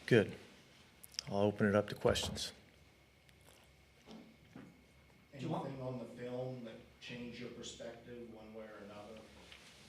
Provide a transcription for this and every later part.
Good. I'll open it up to questions. Anything on the film that changed your perspective one way or another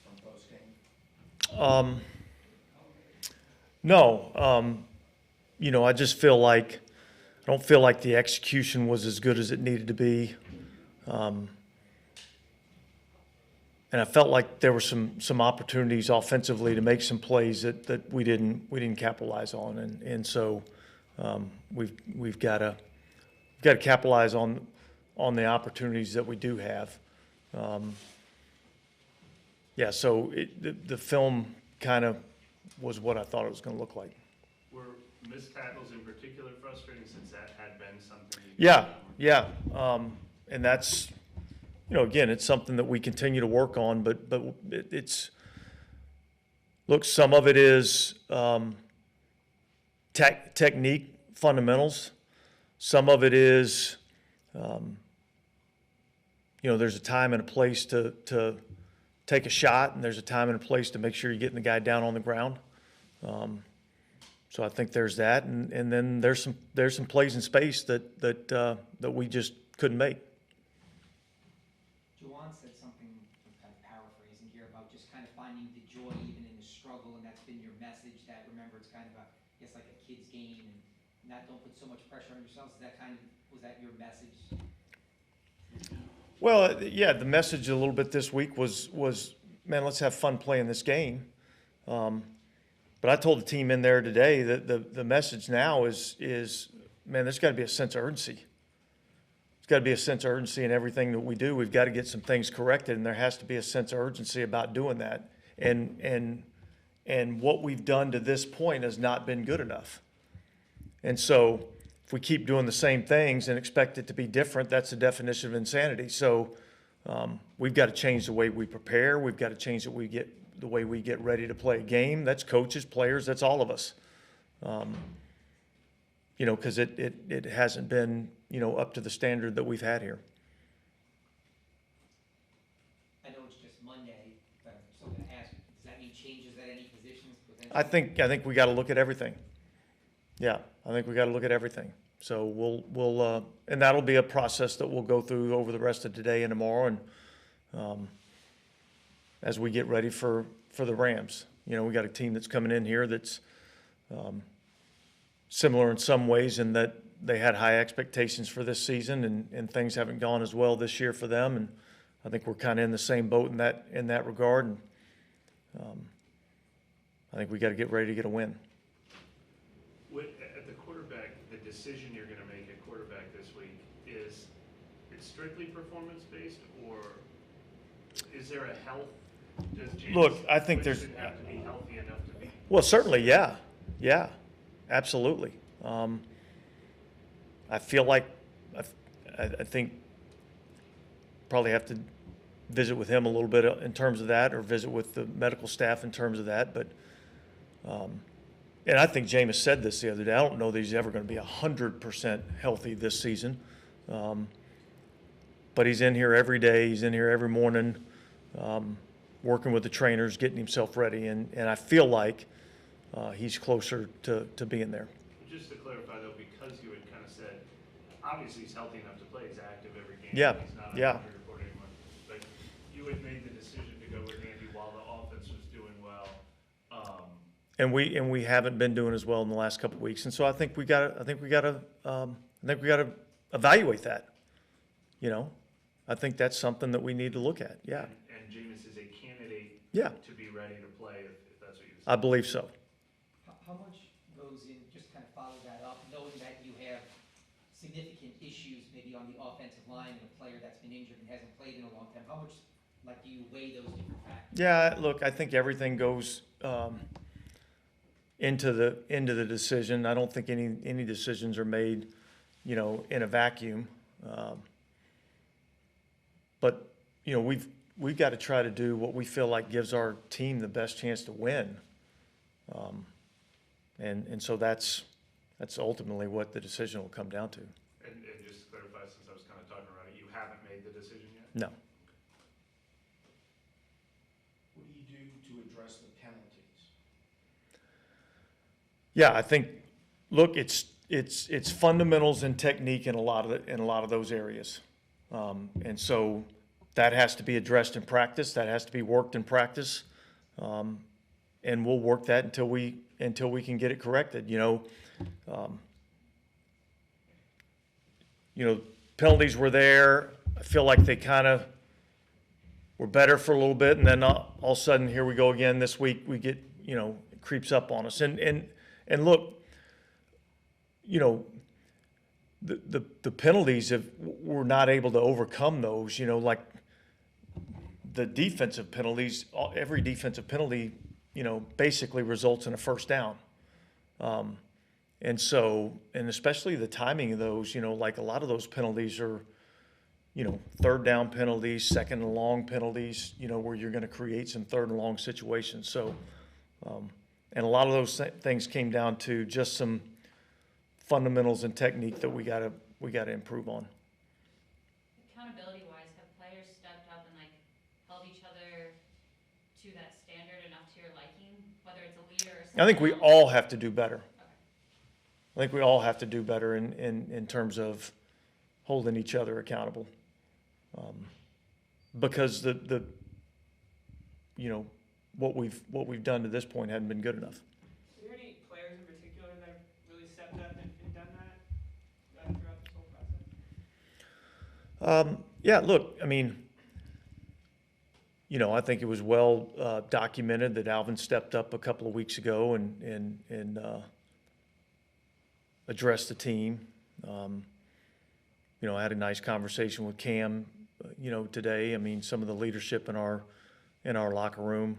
from post-game? No, I just feel like, I don't feel like the execution was as good as it needed to be. And I felt like there were some opportunities offensively to make some plays that we didn't capitalize on. And so, we've got to capitalize on the opportunities that we do have. Yeah, so the film kind of was what I thought it was going to look like. Were missed tackles in particular frustrating since that had been something? Yeah. And that's, again, it's something that we continue to work on, but look, some of it is technique fundamentals. Some of it is, there's a time and a place to take a shot, and there's a time and a place to make sure you're getting the guy down on the ground. So I think there's that, and then there's some plays in space that we just couldn't make. Juwan said something, I'm kind of paraphrasing here, about just kind of finding the joy even in the struggle, and that's been your message, that remember it's kind of like a kid's game, and not don't put so much pressure on yourselves. Was that your message? Well, yeah, the message a little bit this week was man, let's have fun playing this game. But I told the team in there today that the message now is man, there's got to be a sense of urgency. There's got to be a sense of urgency in everything that we do. We've got to get some things corrected, and there has to be a sense of urgency about doing that. And what we've done to this point has not been good enough. And so if we keep doing the same things and expect it to be different, that's the definition of insanity. So we've got to change the way we prepare. We've got to change the way we get ready to play a game. That's coaches, players, that's all of us. Because it hasn't been, up to the standard that we've had here. I know it's just Monday, but I'm still going to ask, does that mean changes at any positions potentially? I think we got to look at everything. Yeah, I think we got to look at everything. So we'll and that'll be a process that we'll go through over the rest of today and tomorrow, and as we get ready for the Rams. We got a team that's coming in here that's similar in some ways in that they had high expectations for this season, and things haven't gone as well this year for them, and I think we're kind of in the same boat in that regard, and I think we got to get ready to get a win. At the quarterback, the decision you're going to make at quarterback this week, is it strictly performance-based, or is there a health? Look, I think there's have to be healthy enough to be. Well, certainly, yeah, absolutely. I feel like I think probably have to visit with him a little bit in terms of that, or visit with the medical staff in terms of that. But and I think Jameis said this the other day. I don't know that he's ever going to be 100% healthy this season, but he's in here every day. He's in here every morning. Working with the trainers, getting himself ready, and I feel like he's closer to being there. Just to clarify, though, because you had kind of said, obviously he's healthy enough to play, he's active every game. Yeah, He's not yeah. on injury report anymore. But you had made the decision to go with Andy while the offense was doing well. And we haven't been doing as well in the last couple of weeks, and so I think we got to evaluate that. I think that's something that we need to look at. Yeah. And Jameis is a candidate Yeah. to be ready to play if that's what you I decide. believe so. How much goes in, just kind of follow that up, knowing that you have significant issues maybe on the offensive line and a player that's been injured and hasn't played in a long time? How much, do you weigh those different factors? Yeah, look, I think everything goes into the decision. I don't think any decisions are made, in a vacuum. But we've got to try to do what we feel like gives our team the best chance to win. And so that's ultimately what the decision will come down to. And just to clarify, since I was kind of talking around it, you haven't made the decision yet? No. What do you do to address the penalties? Yeah, I think look, it's fundamentals and technique in a lot of those areas. And so that has to be addressed in practice. That has to be worked in practice. And we'll work that until we can get it corrected. Penalties were there. I feel like they kind of were better for a little bit, and then all of a sudden, here we go again this week. We get, it creeps up on us. And look, the penalties, we're not able to overcome those. Like the defensive penalties, every defensive penalty, basically results in a first down. And especially the timing of those, like a lot of those penalties are, third down penalties, second and long penalties, where you're going to create some third and long situations. So, and a lot of those things came down to just some fundamentals and technique that we gotta improve on. Accountability wise, have players stepped up and held each other to that standard enough to your liking, whether it's a leader or someone I think we else? all have to do better. Okay. I think we all have to do better in terms of holding each other accountable. Because what we've done to this point hadn't been good enough. Are there any players in particular that have really stepped up and done that throughout this whole process? Yeah, look, I mean, I think it was well documented that Alvin stepped up a couple of weeks ago and addressed the team. I had a nice conversation with Cam, today. I mean, some of the leadership in our locker room.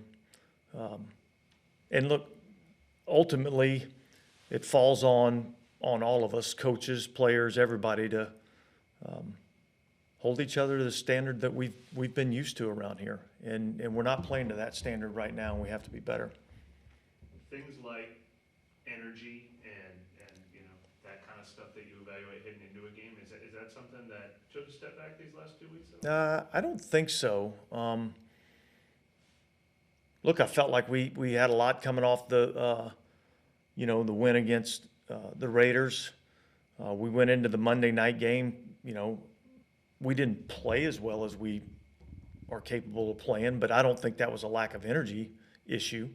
And look, ultimately, it falls on all of us, coaches, players, everybody, to hold each other to the standard that we've been used to around here. And we're not playing to that standard right now, and we have to be better. Things like energy and that kind of stuff that you evaluate heading into a game, is that something that took a step back these last 2 weeks? I don't think so. Look, I felt like we had a lot coming off the win against the Raiders. We went into the Monday night game, we didn't play as well as we are capable of playing, but I don't think that was a lack of energy issue.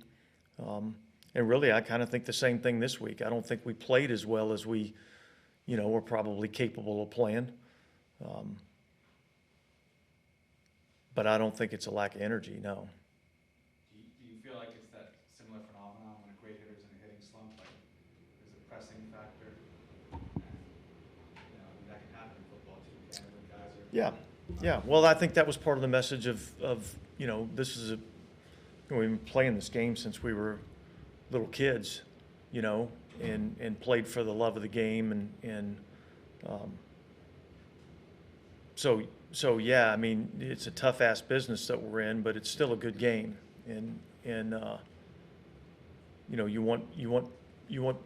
And really, I kind of think the same thing this week. I don't think we played as well as we, were probably capable of playing. But I don't think it's a lack of energy, no. Do you feel like it's that similar phenomenon when a great hitter's in a hitting slump, like there's a pressing factor? And, that can happen in football too, candidly, guys are. Yeah. Well, I think that was part of the message of this is we've been playing this game since we were little kids, and played for the love of the game, so yeah, I mean, it's a tough ass business that we're in, but it's still a good game, and you want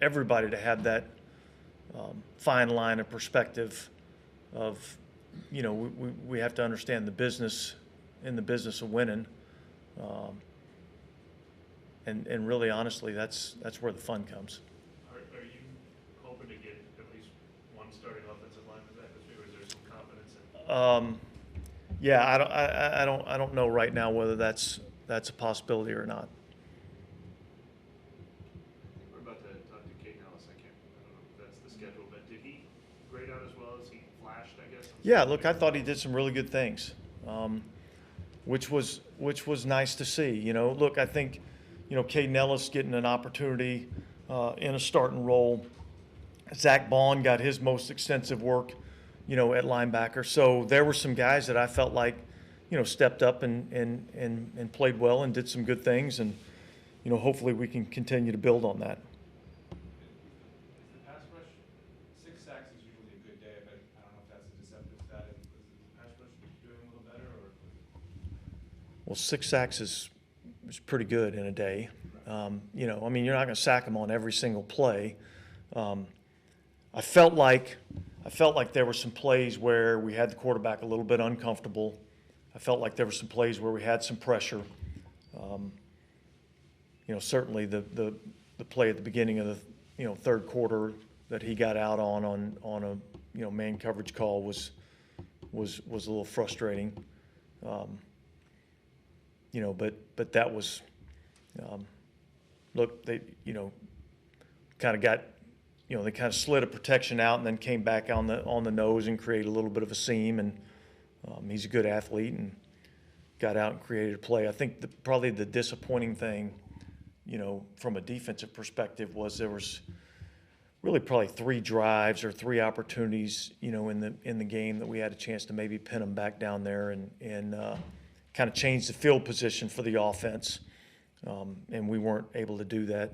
everybody to have that fine line of perspective of we have to understand the business of winning. And really, honestly, that's where the fun comes. Are you hoping to get at least one starting offensive lineman back this week, or is there some confidence in? Yeah, I don't know right now whether that's a possibility or not. We're about to talk to Caden Ellis. I don't know if that's the schedule, but did he grade out as well as he flashed, I guess? Yeah, look, I thought he did some really good things, which was nice to see. Look, I think, Caden Ellis getting an opportunity in a starting role. Zach Bond got his most extensive work, at linebacker. So there were some guys that I felt like, stepped up and played well and did some good things. And, hopefully we can continue to build on that. Is the pass rush, 6 sacks is usually a good day, but I don't know if that's a deceptive stat. Is the pass rush doing a little better, or? Well, 6 sacks is pretty good in a day. I mean, you're not going to sack them on every single play. I felt like there were some plays where we had the quarterback a little bit uncomfortable. I felt like there were some plays where we had some pressure. Certainly the play at the beginning of third quarter that he got out on a, man coverage call was a little frustrating. But that was, look, they, kind of got, they kind of slid a protection out and then came back on the nose and created a little bit of a seam. And he's a good athlete and got out and created a play. I think probably the disappointing thing, from a defensive perspective was there was really probably 3 drives or 3 opportunities, in the game that we had a chance to maybe pin them back down there and kind of change the field position for the offense. And we weren't able to do that,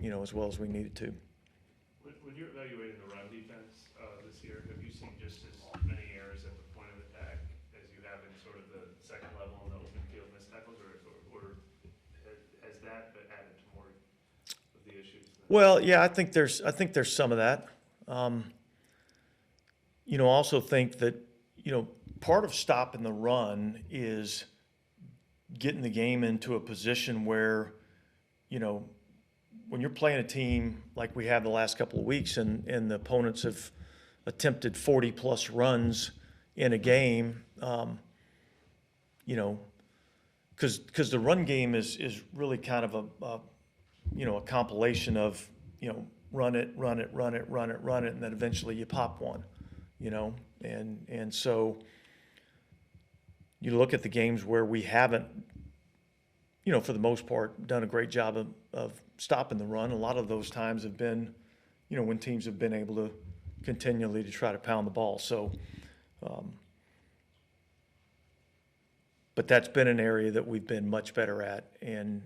as well as we needed to. When you're evaluating the run defense this year, have you seen just as many errors at the point of attack as you have in sort of the second level and the open field missed tackles, or has that been added to more of the issues? Well, yeah, I think there's some of that. I also think that, part of stopping the run is getting the game into a position where, when you're playing a team like we have the last couple of weeks and the opponents have attempted 40-plus runs in a game, because the run game is really kind of a compilation of, run it, and then eventually you pop one, and so you look at the games where we haven't, for the most part, done a great job of stopping the run. A lot of those times have been, when teams have been able to continually to try to pound the ball. So, but that's been an area that we've been much better at, and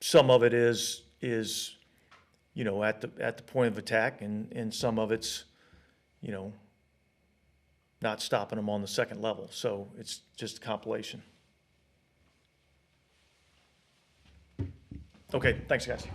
some of it is at the point of attack, and some of it's not stopping them on the second level. So it's just a compilation. Okay, thanks, guys.